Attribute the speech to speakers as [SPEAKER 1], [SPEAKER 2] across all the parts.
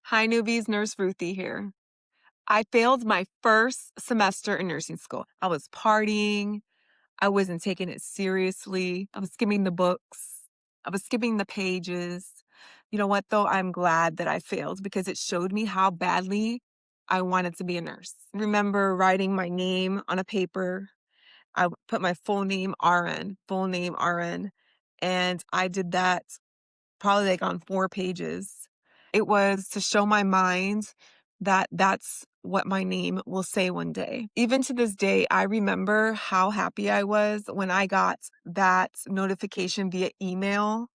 [SPEAKER 1] Hi, newbies. Nurse Ruthie here. I failed my first semester in nursing school. I was partying. I wasn't taking it seriously. I was skimming the books. I was skipping the pages. You know what, though? I'm glad that I failed because it showed me how badly I wanted to be a nurse. I remember writing my name on a paper. I put my full name RN, and I did that probably like on 4 pages. It was to show my mind that that's what my name will say one day. Even to this day, I remember how happy I was when I got that notification via email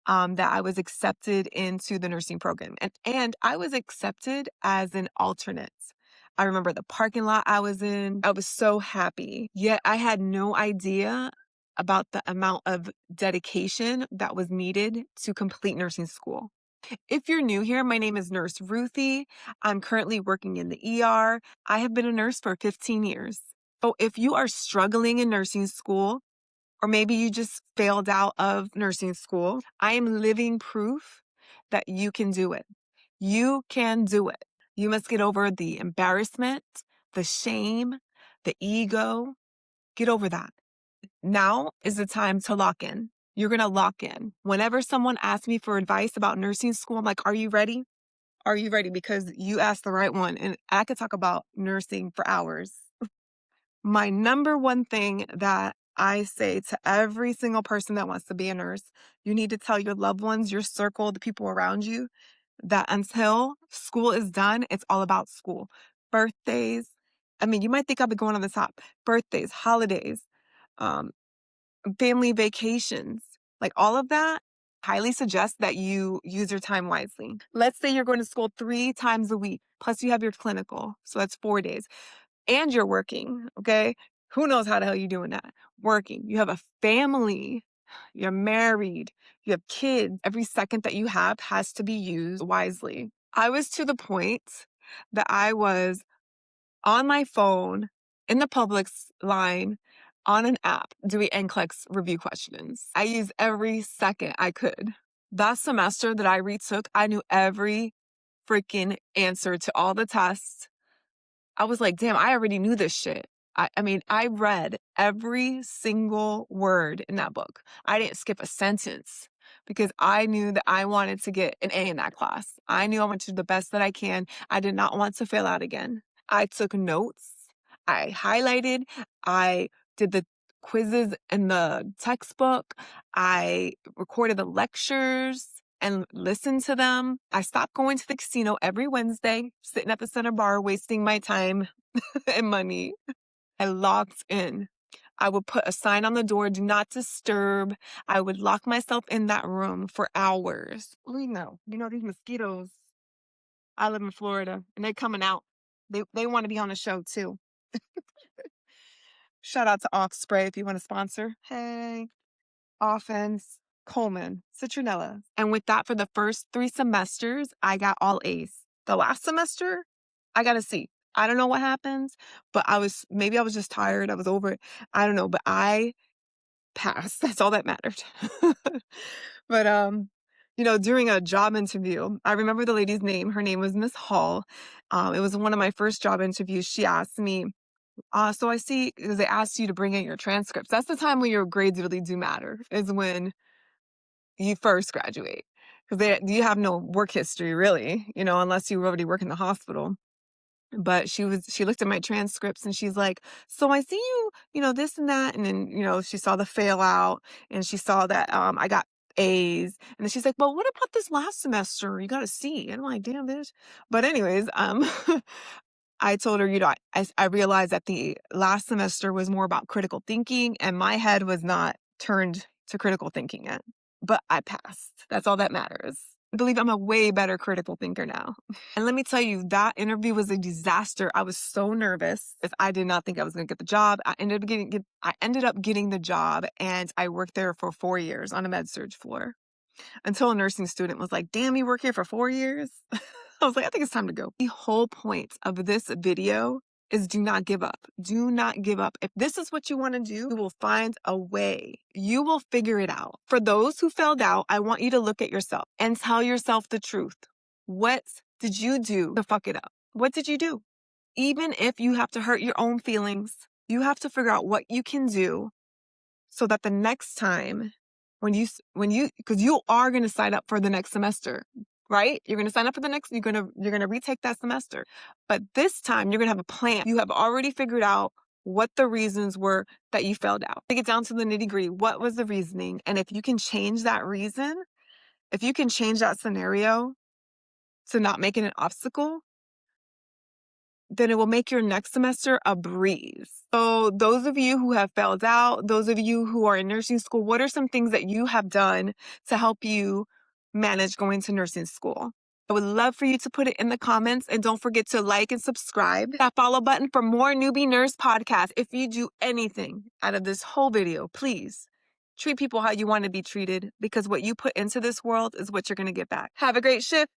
[SPEAKER 1] that I was accepted into the nursing program. And I was accepted as an alternate. I remember the parking lot I was in. I was so happy. Yet I had no idea about the amount of dedication that was needed to complete nursing school. If you're new here, my name is Nurse Ruthie. I'm currently working in the ER. I have been a nurse for 15 years. So if you are struggling in nursing school, or maybe you just failed out of nursing school, I am living proof that you can do it. You can do it. You must get over the embarrassment, the shame, the ego. Get over that. Now is the time to lock in. You're going to lock in. Whenever someone asks me for advice about nursing school, I'm like, are you ready? Are you ready? Because you asked the right one. And I could talk about nursing for hours. My number one thing that I say to every single person that wants to be a nurse, you need to tell your loved ones, your circle, the people around you, that until school is done, it's all about school. Birthdays. I mean, you might think I'll be going on the top. Birthdays, holidays, um, family vacations, like all of that, highly suggest that you use your time wisely. Let's say you're going to school 3 times a week, plus you have your clinical. So that's 4 days. And you're working, okay? Who knows how the hell you're doing that? Working. You have a family. You're married. You have kids. Every second that you have has to be used wisely. I was to the point that I was on my phone in the Publix line on an app doing NCLEX review questions. I used every second I could. That semester that I retook, I knew every freaking answer to all the tests. I was like, damn, I already knew this shit. I mean, I read every single word in that book. I didn't skip a sentence because I knew that I wanted to get an A in that class. I knew I wanted to do the best that I can. I did not want to fail out again. I took notes. I highlighted. I did the quizzes in the textbook. I recorded the lectures and listened to them. I stopped going to the casino every Wednesday, sitting at the center bar, wasting my time and money. I locked in. I would put a sign on the door, do not disturb. I would lock myself in that room for hours. These mosquitoes. I live in Florida and they're coming out. They want to be on the show too. Shout out to Off Spray if you want to sponsor. Hey, Offense, Coleman, Citronella. And with that, for the first 3 semesters, I got all A's. The last semester, I got a C. I don't know what happened, but maybe I was just tired. I was over it. I don't know, but I passed. That's all that mattered. But, during a job interview, I remember the lady's name. Her name was Miss Hall. It was one of my first job interviews. She asked me, so I see, because they asked you to bring in your transcripts. That's the time when your grades really do matter, is when you first graduate. Because you have no work history, really, unless you already work in the hospital. But she looked at my transcripts and she's like, so I see this and that. And then, she saw the fail out and she saw that I got A's. And then she's like, well, what about this last semester? You got a C. And I'm like, damn, bitch. But anyways, I told her, I realized that the last semester was more about critical thinking and my head was not turned to critical thinking yet. But I passed. That's all that matters. I believe I'm a way better critical thinker now. And let me tell you, that interview was a disaster. I was so nervous because I did not think I was going to get the job. I ended up getting the job and I worked there for 4 years on a med-surg floor until a nursing student was like, damn, you work here for 4 years? I was like, I think it's time to go. The whole point of this video is do not give up. Do not give up. If this is what you want to do, you will find a way. You will figure it out. For those who failed out, I want you to look at yourself and tell yourself the truth. What did you do to fuck it up? What did you do? Even if you have to hurt your own feelings, you have to figure out what you can do so that the next time because you are going to sign up for the next semester, right? You're going to sign up for the next, you're going to retake that semester. But this time you're going to have a plan. You have already figured out what the reasons were that you failed out. Take it down to the nitty-gritty. What was the reasoning? And if you can change that reason, if you can change that scenario to not make it an obstacle, then it will make your next semester a breeze. So those of you who have failed out, those of you who are in nursing school, what are some things that you have done to help you manage going to nursing school? I would love for you to put it in the comments, and don't forget to like and subscribe. That follow button for more Newbie Nurse podcasts. If you do anything out of this whole video, please treat people how you want to be treated, because what you put into this world is what you're going to get back. Have a great shift.